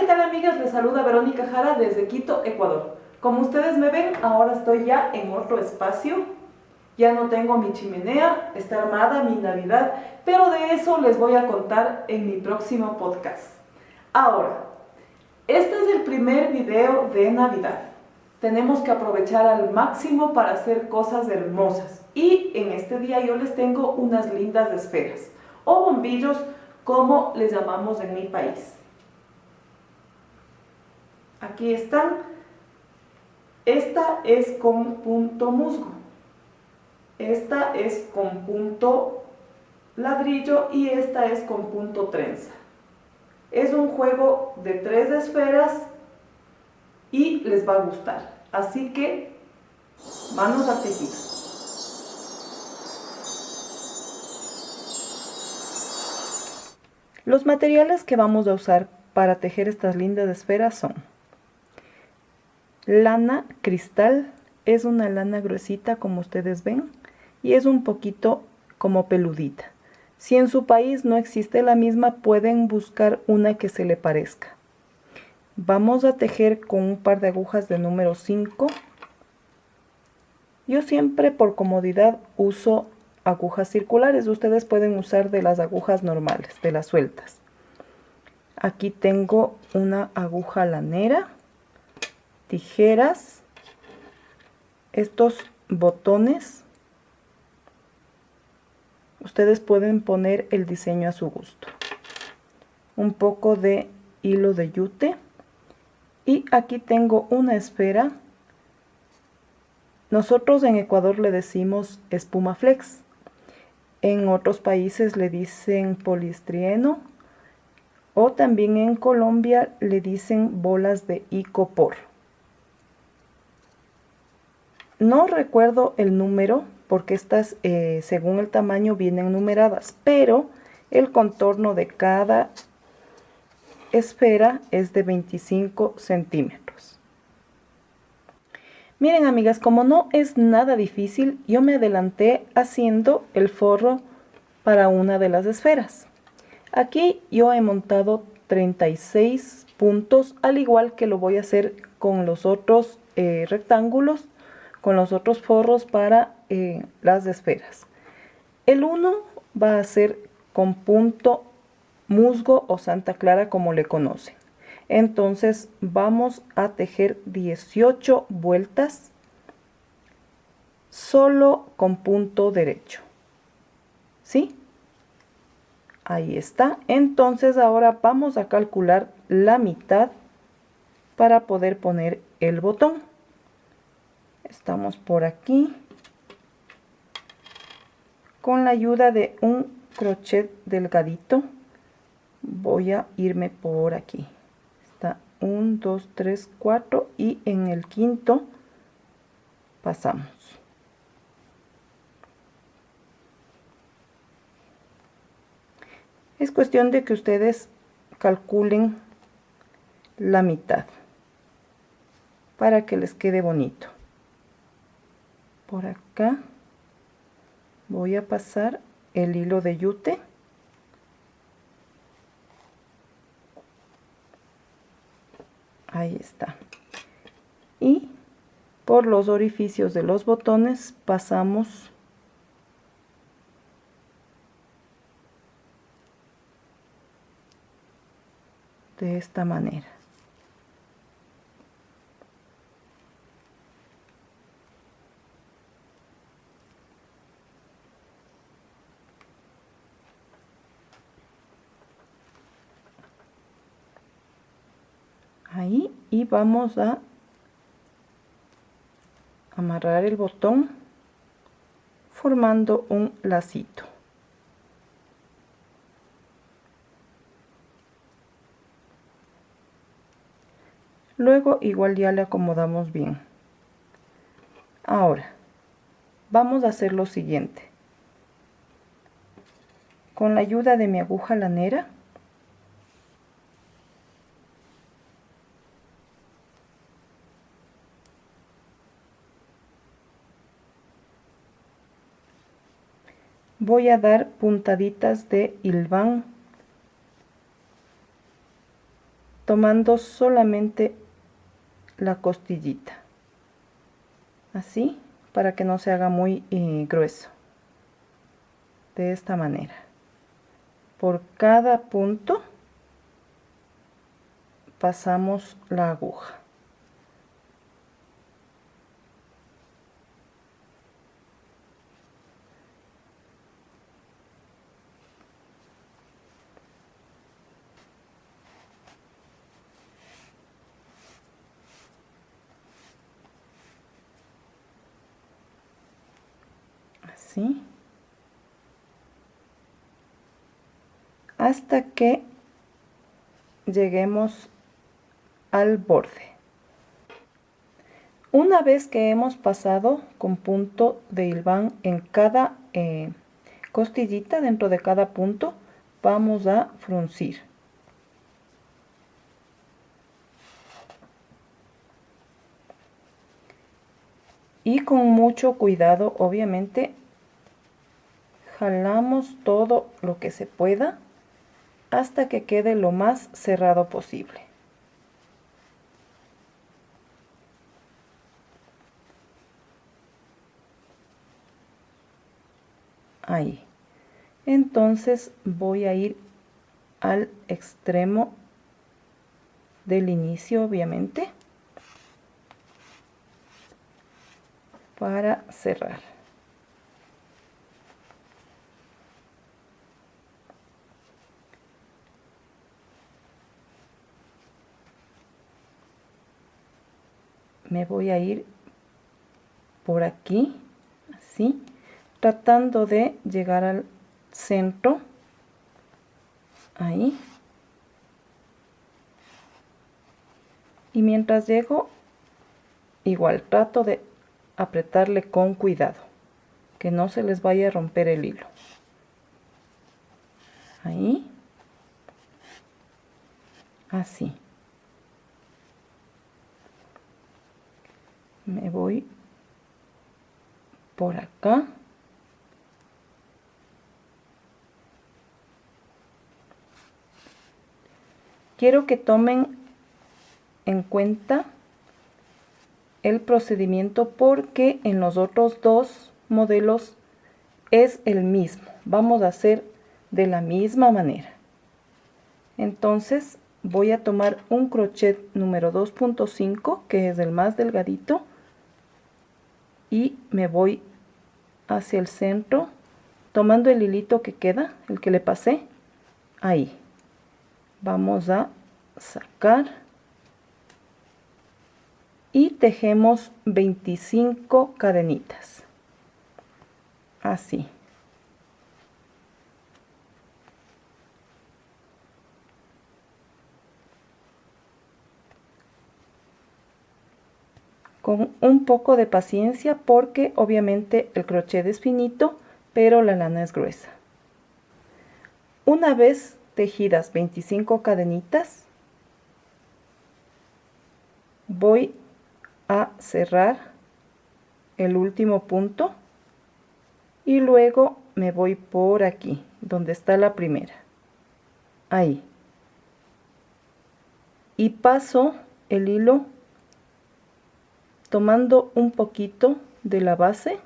¿qué tal amigas? Les saluda Verónica Jara desde Quito, Ecuador. Como ustedes me ven, ahora estoy ya en otro espacio. Ya no tengo mi chimenea, está armada mi Navidad, pero de eso les voy a contar en mi próximo podcast. Ahora, este es el primer video de Navidad. Tenemos que aprovechar al máximo para hacer cosas hermosas. Y en este día yo les tengo unas lindas esferas, o bombillos, como les llamamos en mi país. Aquí están. Esta es con punto musgo. Esta es con punto ladrillo y esta es con punto trenza. Es un juego de 3 esferas y les va a gustar. Así que, manos a tejer. Los materiales que vamos a usar para tejer estas lindas esferas son lana cristal, es una lana gruesita como ustedes ven y es un poquito como peludita. Si en su país no existe la misma, pueden buscar una que se le parezca. Vamos a tejer con un par de agujas de número 5. Yo siempre por comodidad uso agujas circulares, ustedes pueden usar de las agujas normales, de las sueltas. Aquí tengo una aguja lanera, tijeras, estos botones. Ustedes pueden poner el diseño a su gusto. Un poco de hilo de yute. Y aquí tengo una esfera. Nosotros en Ecuador le decimos espuma flex. En otros países le dicen poliestrieno. O también en Colombia le dicen bolas de icopor. No recuerdo el número porque estas según el tamaño vienen numeradas, pero el contorno de cada esfera es de 25 centímetros. Miren amigas, como no es nada difícil, yo me adelanté haciendo el forro para una de las esferas. Aquí yo he montado 36 puntos, al igual que lo voy a hacer con los otros rectángulos, con los otros forros para las esferas. El 1 va a ser con punto musgo o Santa Clara como le conocen. Entonces vamos a tejer 18 vueltas solo con punto derecho. ¿Sí? Ahí está. Entonces ahora vamos a calcular la mitad para poder poner el botón. Estamos por aquí. Con la ayuda de un crochet delgadito voy a irme por aquí. Está 1, 2, 3, 4 y en el quinto pasamos. Es cuestión de que ustedes calculen la mitad para que les quede bonito. Por acá voy a pasar el hilo de yute. Ahí está. Y por los orificios de los botones pasamos de esta manera. Ahí, y vamos a amarrar el botón formando un lacito. Luego igual ya le acomodamos bien. Ahora vamos a hacer lo siguiente. Con la ayuda de mi aguja lanera voy a dar puntaditas de hilván tomando solamente la costillita, así, para que no se haga muy grueso. De esta manera, por cada punto pasamos la aguja. Así, hasta que lleguemos al borde. Una vez que hemos pasado con punto de hilván en cada costillita, dentro de cada punto, vamos a fruncir. Y con mucho cuidado, obviamente, jalamos todo lo que se pueda hasta que quede lo más cerrado posible. Ahí. Entonces voy a ir al extremo del inicio, obviamente, para cerrar. Me voy a ir por aquí, así, tratando de llegar al centro, ahí. Y mientras llego, igual trato de apretarle con cuidado, que no se les vaya a romper el hilo. Ahí. Así. Me voy por acá. Quiero que tomen en cuenta el procedimiento porque en los otros dos modelos es el mismo. Vamos a hacer de la misma manera. Entonces voy a tomar un crochet número 2.5, que es el más delgadito, y me voy hacia el centro tomando el hilito que queda, el que le pasé, ahí. Vamos a sacar y tejemos 25 cadenitas, así. Con un poco de paciencia porque obviamente el crochet es finito, pero la lana es gruesa. Una vez tejidas 25 cadenitas, voy a cerrar el último punto y luego me voy por aquí, donde está la primera, ahí. Y paso el hilo tomando un poquito de la base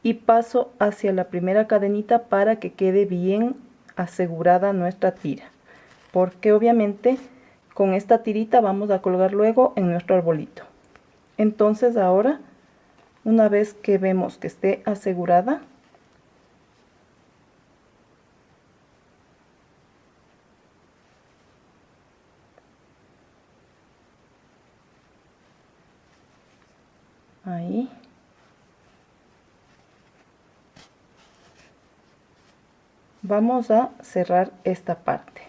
y paso hacia la primera cadenita para que quede bien asegurada nuestra tira, porque obviamente con esta tirita vamos a colgar luego en nuestro arbolito. Entonces ahora, una vez que vemos que esté asegurada, ahí, vamos a cerrar esta parte.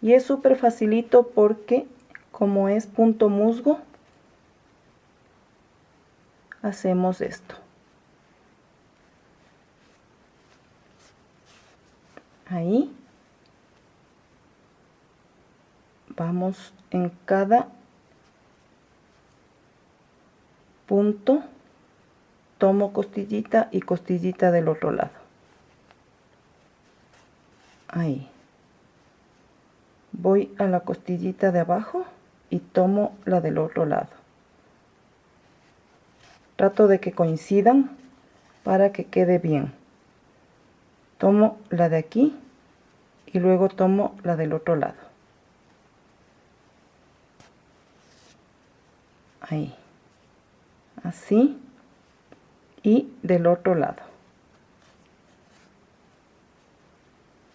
Y es súper facilito porque como es punto musgo, hacemos esto. Ahí. Vamos en cada punto, tomo costillita y costillita del otro lado. Ahí. voy a la costillita de abajo y tomo la del otro lado. Trato de que coincidan para que quede bien. Tomo la de aquí y luego tomo la del otro lado. Ahí. Así. Y del otro lado.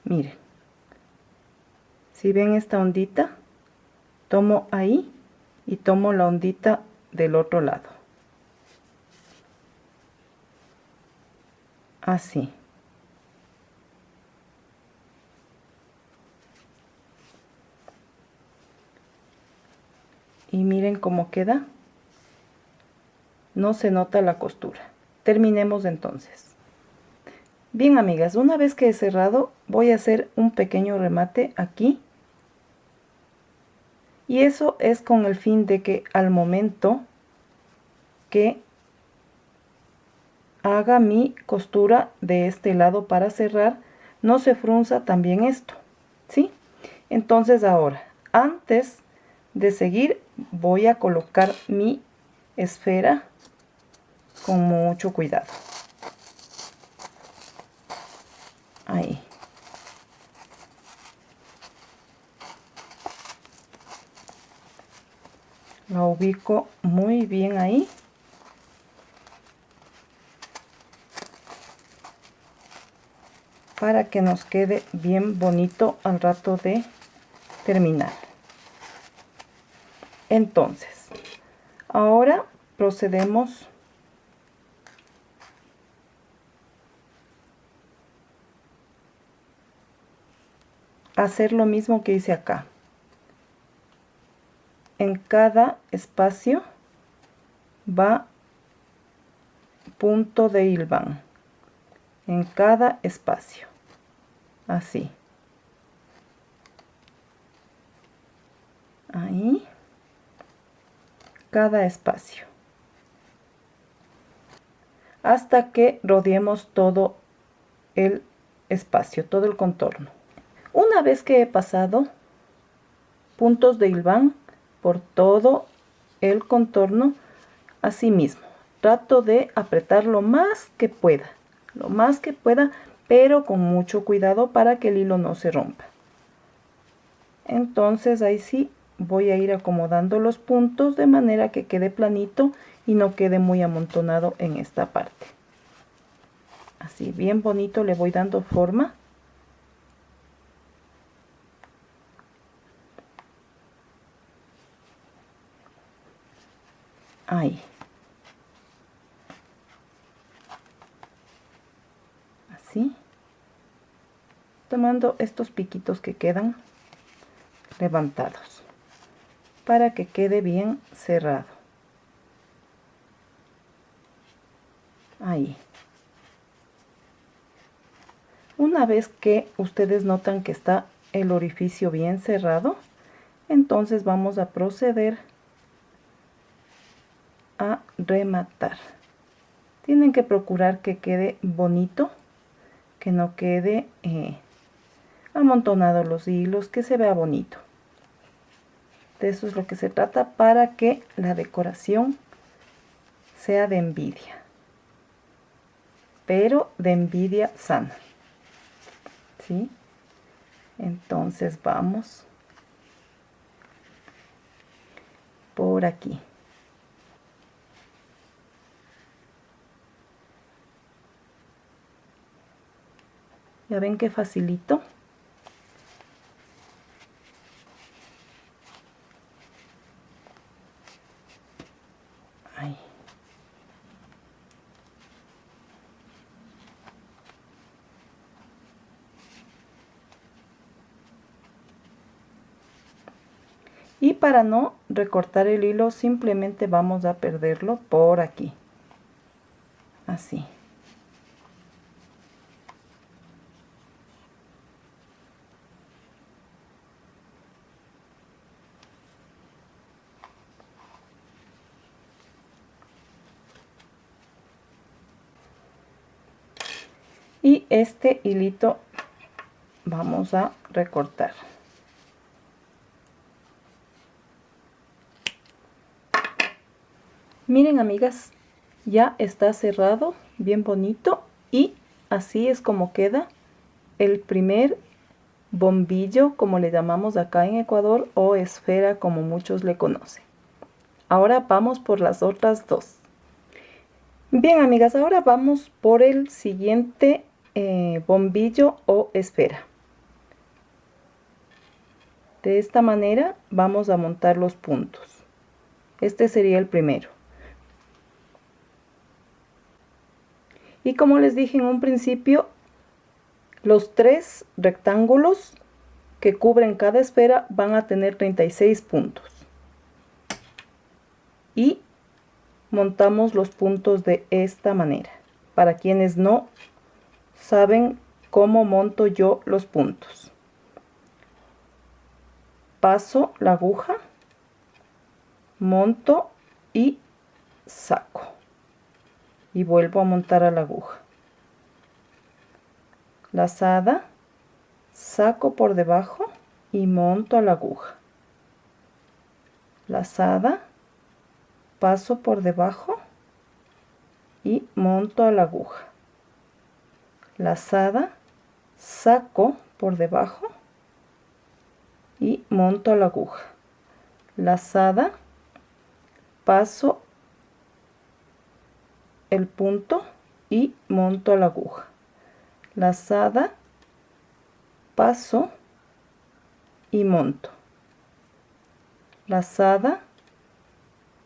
Miren. Si ven esta ondita, tomo ahí y tomo la ondita del otro lado. Así. Y miren cómo queda. No se nota la costura. Terminemos entonces. Bien, amigas, una vez que he cerrado, voy a hacer un pequeño remate aquí. Y eso es con el fin de que al momento que haga mi costura de este lado para cerrar, no se frunza también esto, ¿sí? Entonces ahora, antes de seguir, voy a colocar mi esfera con mucho cuidado. Ahí. La ubico muy bien ahí. Para que nos quede bien bonito al rato de terminar. Entonces, ahora procedemos a hacer lo mismo que hice acá. En cada espacio va punto de hilván. En cada espacio. Así. Ahí. Cada espacio. Hasta que rodeemos todo el espacio, todo el contorno. Una vez que he pasado puntos de hilván por todo el contorno, así mismo, trato de apretar lo más que pueda, pero con mucho cuidado para que el hilo no se rompa. Entonces ahí sí voy a ir acomodando los puntos de manera que quede planito y no quede muy amontonado en esta parte. Así bien bonito le voy dando forma. Ahí. Así. Tomando estos piquitos que quedan levantados para que quede bien cerrado. Ahí. Una vez que ustedes notan que está el orificio bien cerrado, entonces vamos a proceder a rematar. Tienen que procurar que quede bonito, que no quede amontonado los hilos, que se vea bonito. De eso es lo que se trata para que la decoración sea de envidia, pero de envidia sana. ¿Sí? Entonces vamos por aquí. Ya ven que facilito. Ahí. Y para no recortar el hilo, simplemente vamos a perderlo por aquí. Así. Y este hilito vamos a recortar. Miren amigas, ya está cerrado, bien bonito, y así es como queda el primer bombillo, como le llamamos acá en Ecuador, o esfera como muchos le conocen. Ahora vamos por las otras dos. Bien amigas, ahora vamos por el siguiente bombillo o esfera. De esta manera vamos a montar los puntos. Este sería el primero. Y como les dije en un principio, los tres rectángulos que cubren cada esfera van a tener 36 puntos. Y montamos los puntos de esta manera. Para quienes no saben cómo monto yo los puntos. Paso la aguja, monto y saco. Y vuelvo a montar a la aguja. Lazada, saco por debajo y monto a la aguja. Lazada, paso por debajo y monto a la aguja. Lazada, saco por debajo y monto a la aguja. Lazada, paso el punto y monto a la aguja. Lazada, paso y monto. Lazada,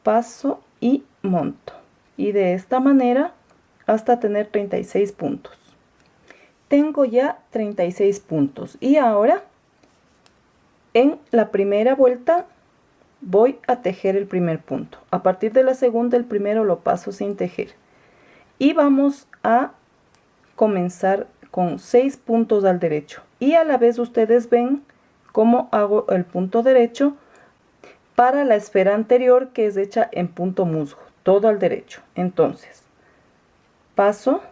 paso y monto. Y de esta manera hasta tener 36 puntos. Tengo ya 36 puntos y ahora en la primera vuelta voy a tejer el primer punto. A partir de la segunda, el primero lo paso sin tejer. Y vamos a comenzar con 6 puntos al derecho. Y a la vez ustedes ven cómo hago el punto derecho para la esfera anterior, que es hecha en punto musgo, todo al derecho. Entonces, paso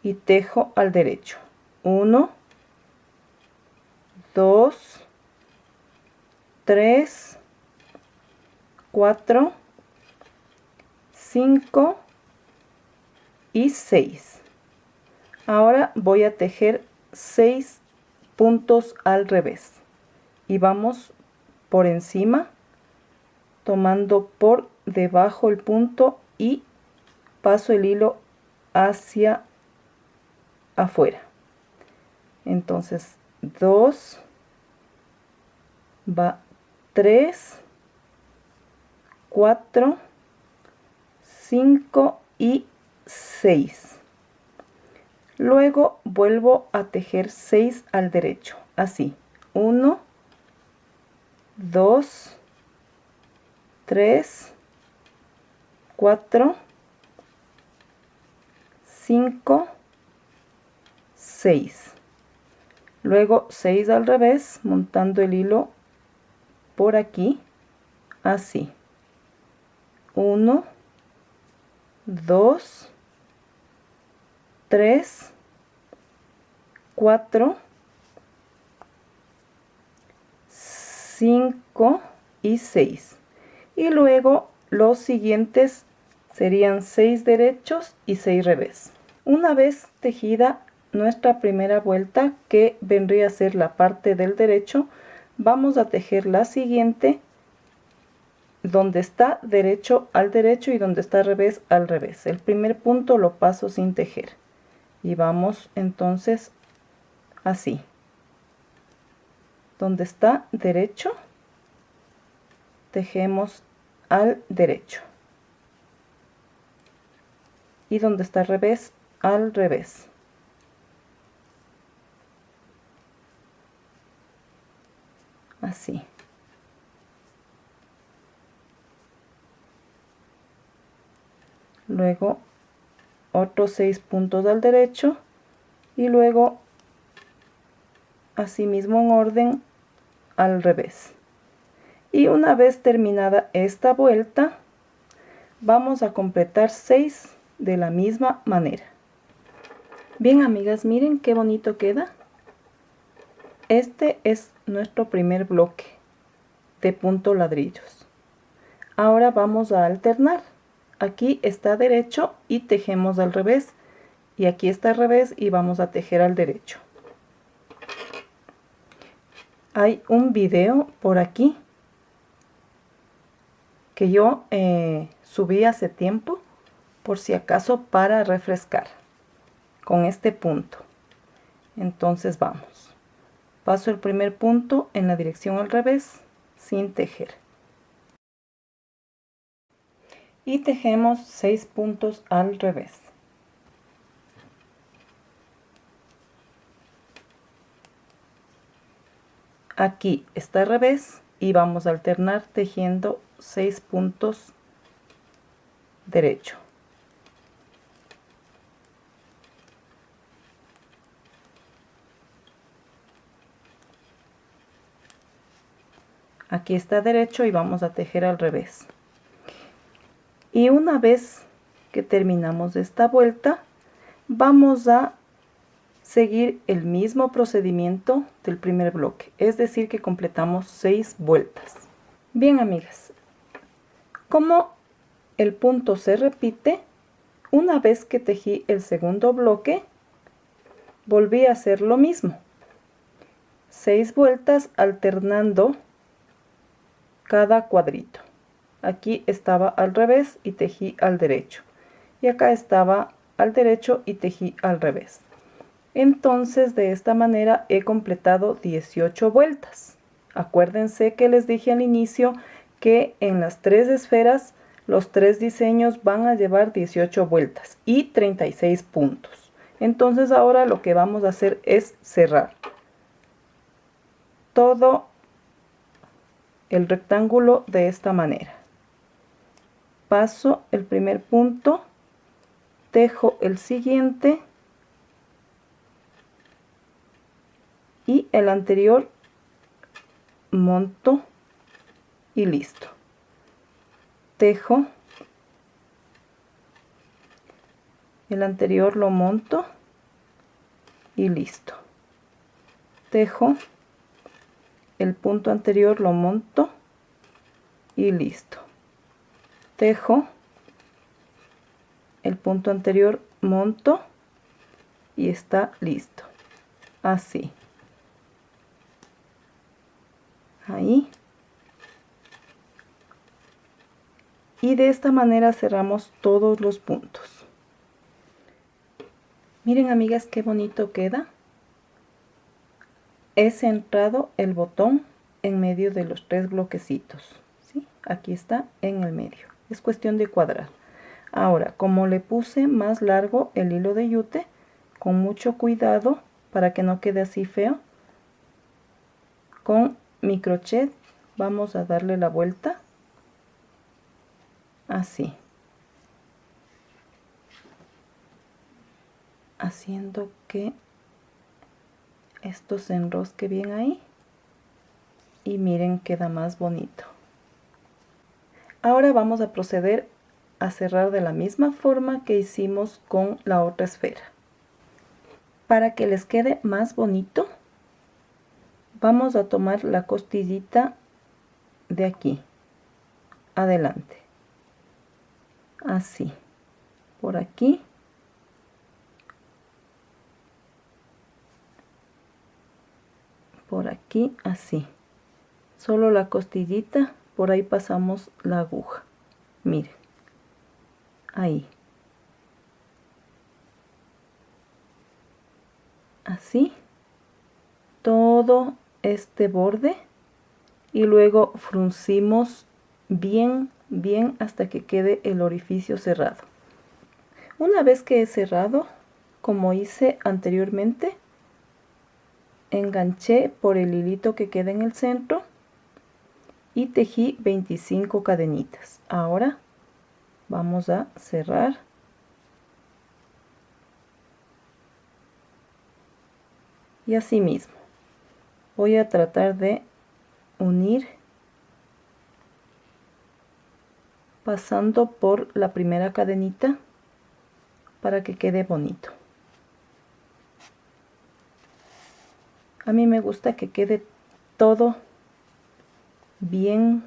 y tejo al derecho. 1, 2, 3, 4, 5 y 6. Ahora voy a tejer 6 puntos al revés y vamos por encima tomando por debajo el punto y paso el hilo hacia afuera. Entonces 2, va 3, 4, 5 y 6. Luego vuelvo a tejer 6 al derecho, así. 1, 2, 3, 4, 5, 6. Luego 6 al revés, montando el hilo por aquí, así. 1, 2, 3, 4, 5 y 6. Y luego los siguientes serían 6 derechos y 6 revés. Una vez tejida nuestra primera vuelta, que vendría a ser la parte del derecho, vamos a tejer la siguiente donde está derecho al derecho y donde está revés al revés. El primer punto lo paso sin tejer y vamos entonces así. Donde está derecho, tejemos al derecho, y donde está revés, al revés. Así. Luego otros 6 puntos al derecho y luego así mismo en orden al revés. Y una vez terminada esta vuelta, vamos a completar 6 de la misma manera. Bien amigas, miren qué bonito queda. Este es nuestro primer bloque de punto ladrillos. Ahora vamos a alternar. Aquí está derecho y tejemos al revés. Y aquí está al revés y vamos a tejer al derecho. Hay un video por aquí que yo subí hace tiempo, por si acaso, para refrescar con este punto. Entonces vamos. Paso el primer punto en la dirección al revés sin tejer. Y tejemos 6 puntos al revés. Aquí está al revés y vamos a alternar tejiendo 6 puntos derecho. Aquí está derecho y vamos a tejer al revés. Y una vez que terminamos esta vuelta, vamos a seguir el mismo procedimiento del primer bloque, es decir que completamos 6 vueltas. Bien, amigas, como el punto se repite, una vez que tejí el segundo bloque, volví a hacer lo mismo. 6 vueltas alternando cada cuadrito. Aquí estaba al revés y tejí al derecho. Y acá estaba al derecho y tejí al revés. Entonces de esta manera he completado 18 vueltas. Acuérdense que les dije al inicio que en las 3 esferas los 3 diseños van a llevar 18 vueltas y 36 puntos. Entonces ahora lo que vamos a hacer es cerrar todo el rectángulo de esta manera. Paso el primer punto, tejo el siguiente y el anterior monto y listo. Tejo el anterior, lo monto y listo. Tejo el punto anterior, lo monto y listo. Tejo el punto anterior, monto y está listo. Así. Ahí. Y de esta manera cerramos todos los puntos. Miren, amigas, qué bonito queda. He centrado el botón en medio de los 3 bloquecitos, ¿sí? Aquí está en el medio. Es cuestión de cuadrar. Ahora, como le puse más largo el hilo de yute, con mucho cuidado para que no quede así feo, con mi crochet vamos a darle la vuelta así, haciendo que esto se enrosque bien ahí y miren, queda más bonito. Ahora vamos a proceder a cerrar de la misma forma que hicimos con la otra esfera. Para que les quede más bonito, vamos a tomar la costillita de aquí adelante, así, por aquí, por aquí, así, solo la costillita, por ahí pasamos la aguja, miren, ahí, así, todo este borde y luego fruncimos bien hasta que quede el orificio cerrado. Una vez que he cerrado, como hice anteriormente, enganché por el hilito que queda en el centro y tejí 25 cadenitas. Ahora vamos a cerrar y así mismo voy a tratar de unir pasando por la primera cadenita para que quede bonito. A mí me gusta que quede todo bien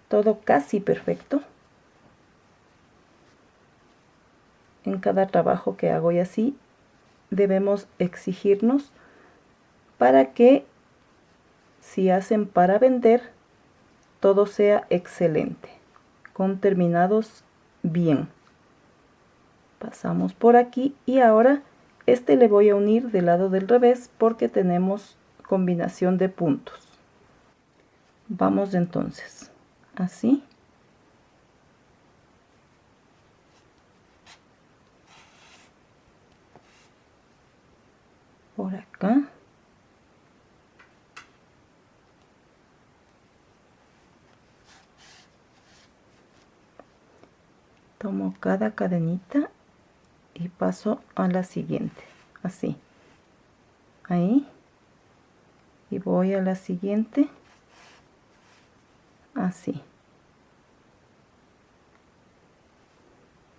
todo casi perfecto. En cada trabajo que hago y así debemos exigirnos para que si hacen para vender, todo sea excelente, con terminados bien. Pasamos por aquí y ahora este le voy a unir del lado del revés porque tenemos combinación de puntos. Vamos entonces, así. Por acá. Tomo cada cadenita y paso a la siguiente, así. Ahí. Y voy a la siguiente, así.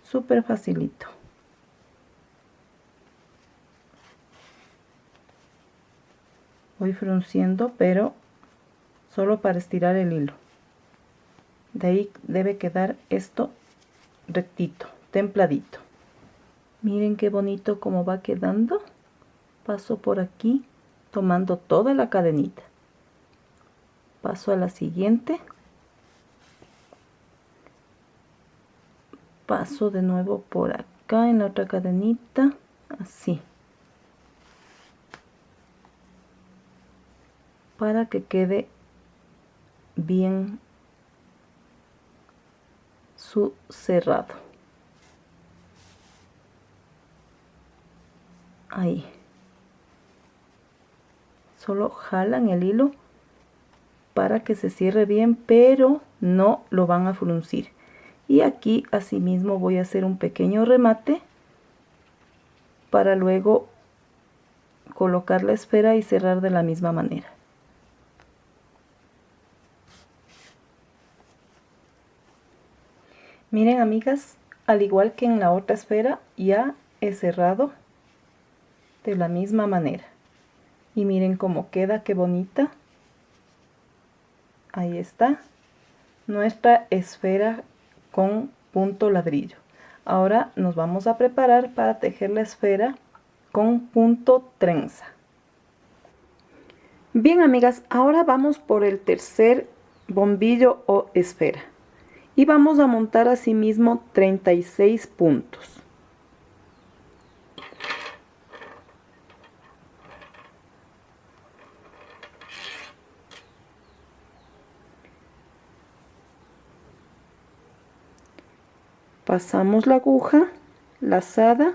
Súper facilito. Voy frunciendo, pero solo para estirar el hilo. De ahí debe quedar esto rectito, templadito. Miren qué bonito cómo va quedando. Paso por aquí tomando toda la cadenita. Paso a la siguiente. Paso de nuevo por acá en la otra cadenita, así. Para que quede bien su cerrado. Ahí. Solo jalan el hilo para que se cierre bien, pero no lo van a fruncir. Y aquí asimismo voy a hacer un pequeño remate para luego colocar la esfera y cerrar de la misma manera. Miren, amigas, al igual que en la otra esfera, ya he cerrado de la misma manera. Y miren cómo queda, qué bonita. Ahí está nuestra esfera con punto ladrillo. Ahora nos vamos a preparar para tejer la esfera con punto trenza. Bien, amigas, ahora vamos por el tercer bombillo o esfera. Y vamos a montar asimismo 36 puntos. Pasamos la aguja lazada,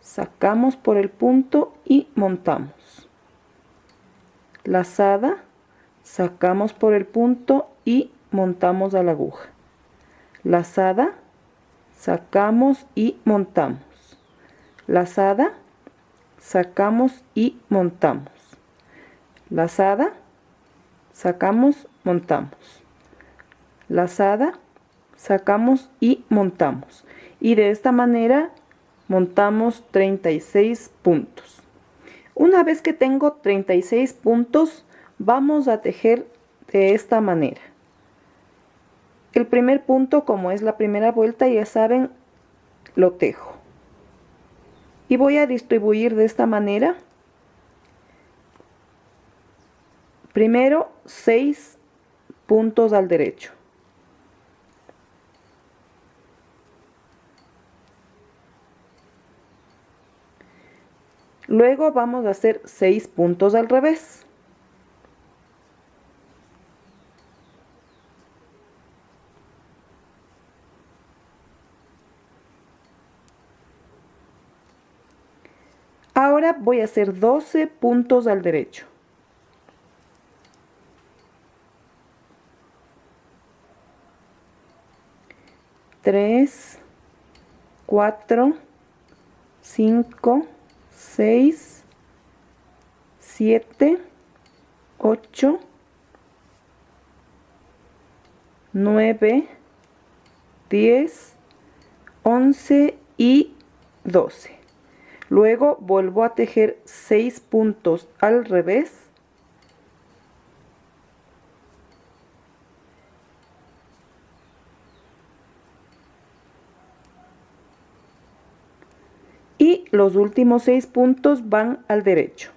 sacamos por el punto y montamos. Lazada, sacamos por el punto y montamos a la aguja. Lazada, sacamos y montamos. Lazada, sacamos y montamos. Lazada, sacamos, montamos. Lazada, sacamos y montamos. Y de esta manera montamos 36 puntos. Una vez que tengo 36 puntos, vamos a tejer de esta manera. El primer punto, como es la primera vuelta, ya saben, lo tejo. Y voy a distribuir de esta manera. Primero 6 puntos al derecho. Luego vamos a hacer 6 puntos al revés. Ahora voy a hacer 12 puntos al derecho. Tres, 4, 5, 6, 7, 8, 9, 10, 11 y 12. Luego vuelvo a tejer 6 puntos al revés. y los últimos 6 puntos van al derecho.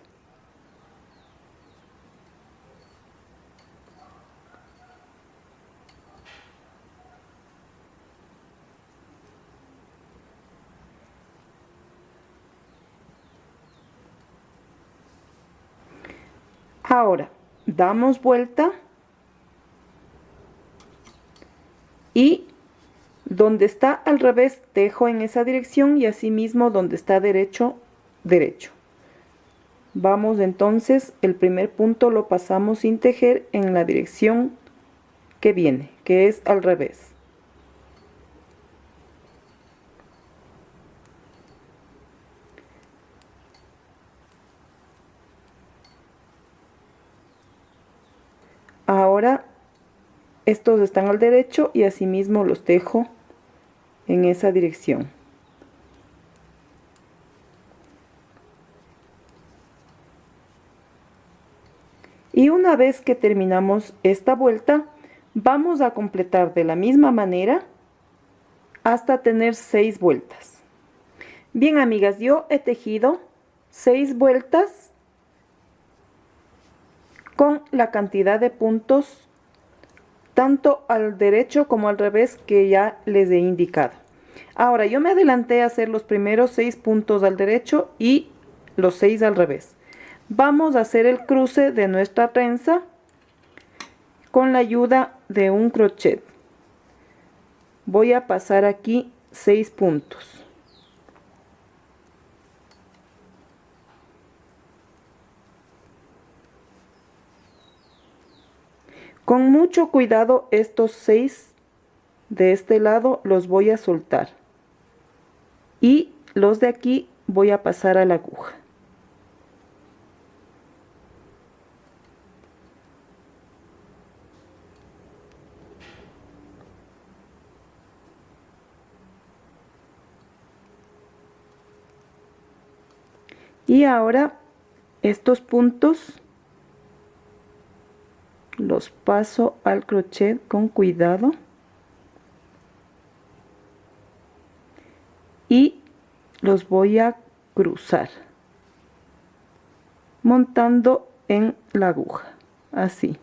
Ahora damos vuelta y donde está al revés tejo en esa dirección y asimismo donde está derecho, derecho. Vamos entonces, el primer punto lo pasamos sin tejer en la dirección que viene, que es al revés. Ahora estos están al derecho y asimismo los tejo en esa dirección. Y una vez que terminamos esta vuelta, vamos a completar de la misma manera hasta tener 6 vueltas. Bien, amigas, yo he tejido 6 vueltas con la cantidad de puntos tanto al derecho como al revés que ya les he indicado. Ahora yo me adelanté a hacer los primeros 6 puntos al derecho y los 6 al revés. Vamos a hacer el cruce de nuestra trenza con la ayuda de un crochet. Voy a pasar aquí 6 puntos. Con mucho cuidado estos 6 de este lado los voy a soltar y los de aquí voy a pasar a la aguja. Y ahora estos puntos los paso al crochet con cuidado y los voy a cruzar montando en la aguja, así.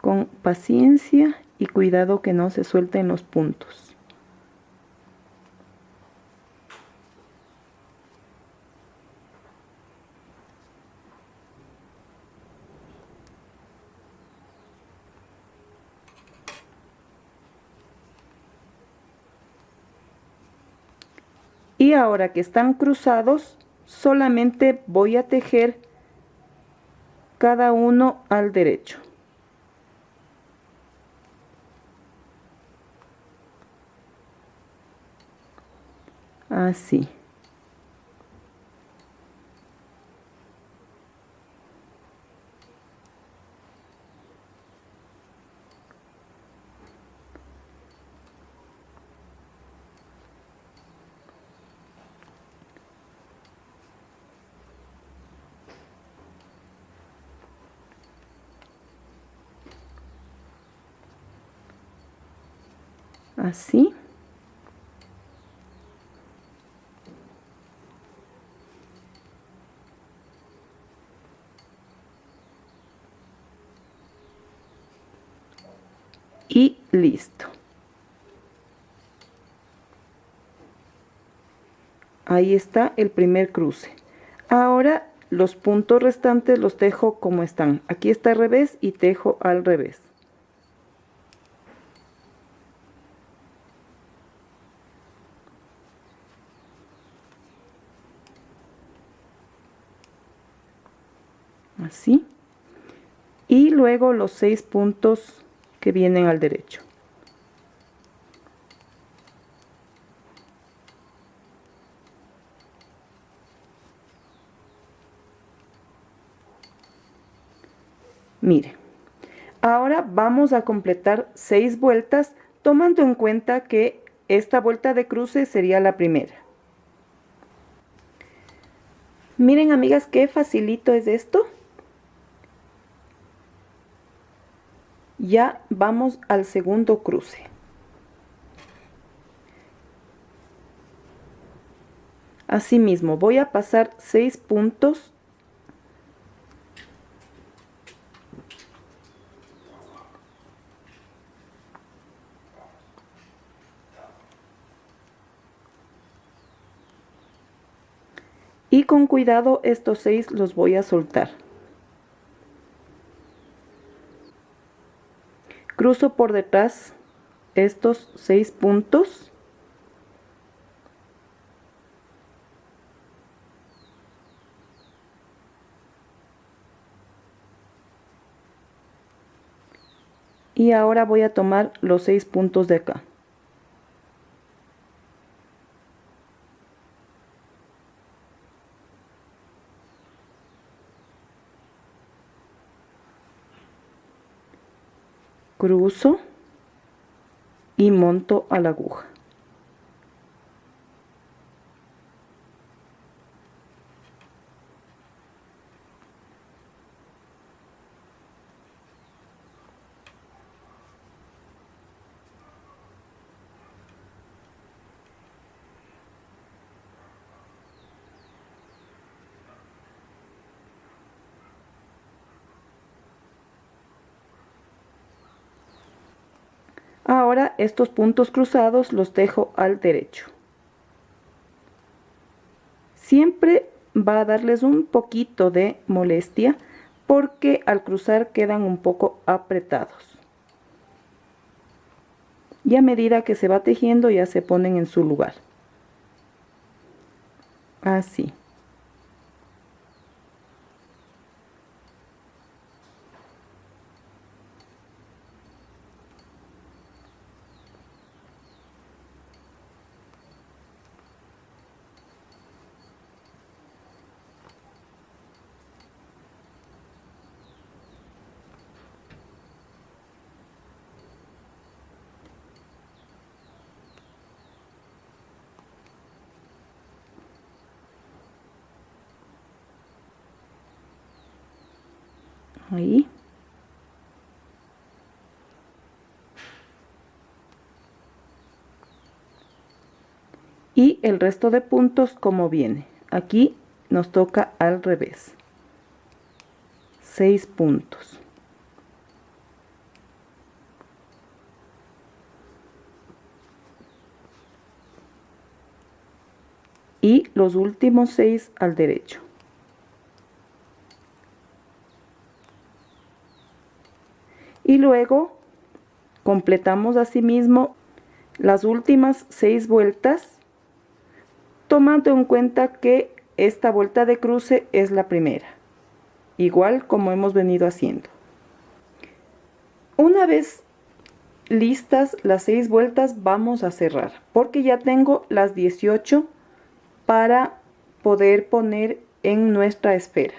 Con paciencia y cuidado que no se suelten los puntos. Y ahora que están cruzados, solamente voy a tejer cada uno al derecho. Así. Así. Y listo. Ahí está el primer cruce. Ahora los puntos restantes los tejo como están. Aquí está al revés y tejo al revés. Así. Y luego los 6 puntos que vienen al derecho. Mire, ahora vamos a completar 6 vueltas tomando en cuenta que esta vuelta de cruce sería la primera. Miren, amigas, qué facilito es esto. Ya vamos al segundo cruce. Asimismo, voy a pasar 6 puntos y con cuidado estos 6 los voy a soltar. Cruzo por detrás estos 6 puntos y ahora voy a tomar los 6 puntos de acá. Cruzo y monto a la aguja. Ahora estos puntos cruzados los dejo al derecho. Siempre va a darles un poquito de molestia porque al cruzar quedan un poco apretados. Y a medida que se va tejiendo ya se ponen en su lugar. Así. Ahí. Y el resto de puntos como viene. Aquí nos toca al revés. 6 puntos. Y los últimos 6 al derecho. Y luego completamos asimismo las últimas 6 vueltas, tomando en cuenta que esta vuelta de cruce es la primera, igual como hemos venido haciendo. Una vez listas las 6 vueltas, vamos a cerrar, porque ya tengo las 18 para poder poner en nuestra esfera.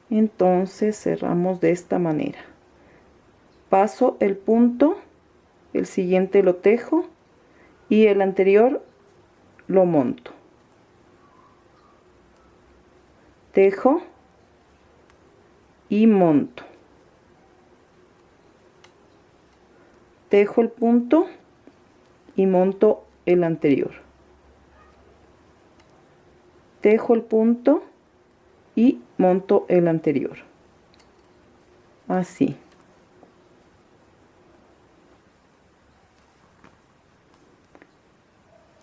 Entonces cerramos de esta manera. Paso el punto, el siguiente lo tejo y el anterior lo monto. Tejo y monto. Tejo el punto y monto el anterior. Tejo el punto y monto el anterior. Así.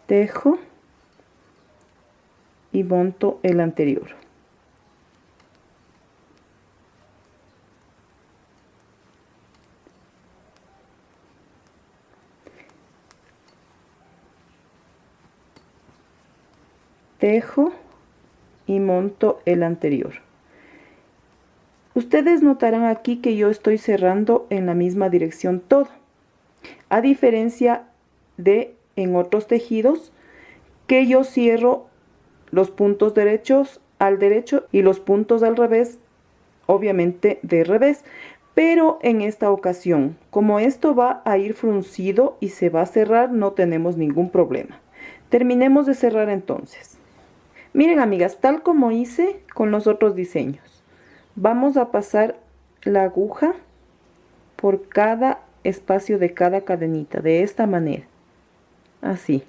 Tejo y monto el anterior. Tejo y monto el anterior. Ustedes notarán aquí que yo estoy cerrando en la misma dirección todo, a diferencia de en otros tejidos que yo cierro los puntos derechos al derecho y los puntos al revés, obviamente de revés. Pero en esta ocasión, como esto va a ir fruncido y se va a cerrar, no tenemos ningún problema. Terminemos de cerrar entonces. Miren amigas, tal como hice con los otros diseños, vamos a pasar la aguja por cada espacio de cada cadenita, de esta manera, así,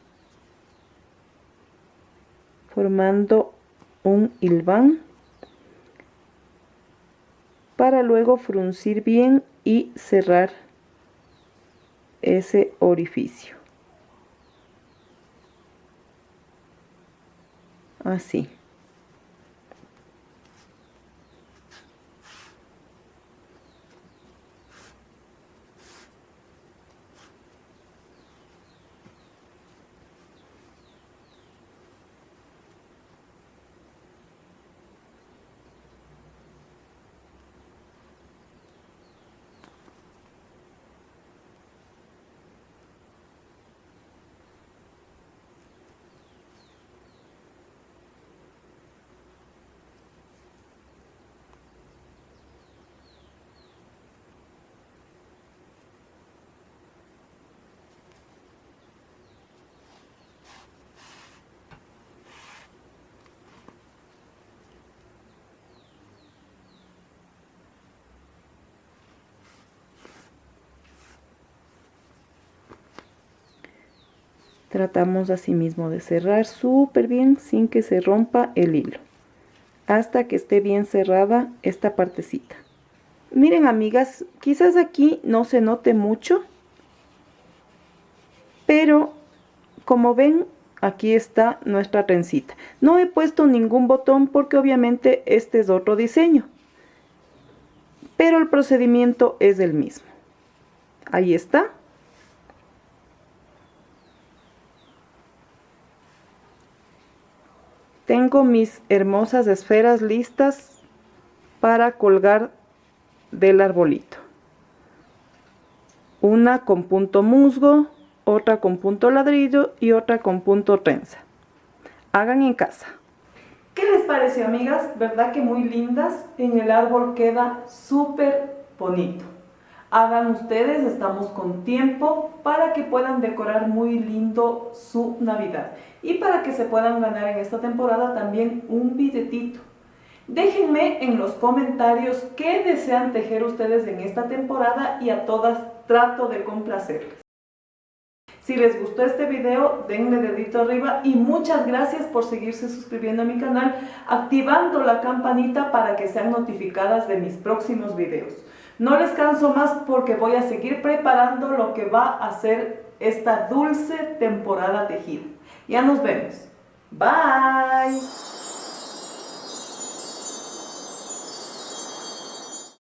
formando un hilván para luego fruncir bien y cerrar ese orificio, así. Tratamos asimismo de cerrar súper bien sin que se rompa el hilo, hasta que esté bien cerrada esta partecita. Miren, amigas, quizás aquí no se note mucho, pero como ven, aquí está nuestra trencita. No he puesto ningún botón porque obviamente este es otro diseño, pero el procedimiento es el mismo. Ahí está. Tengo mis hermosas esferas listas para colgar del arbolito. Una con punto musgo, otra con punto ladrillo y otra con punto trenza. Hagan en casa. ¿Qué les pareció, amigas? ¿Verdad que muy lindas? En el árbol queda súper bonito. Hagan ustedes, estamos con tiempo para que puedan decorar muy lindo su Navidad. Y para que se puedan ganar en esta temporada también un billetito. Déjenme en los comentarios qué desean tejer ustedes en esta temporada y a todas trato de complacerles. Si les gustó este video, denle dedito arriba y muchas gracias por seguirse suscribiendo a mi canal, activando la campanita para que sean notificadas de mis próximos videos. No les canso más porque voy a seguir preparando lo que va a ser esta dulce temporada tejida. Ya nos vemos. Bye.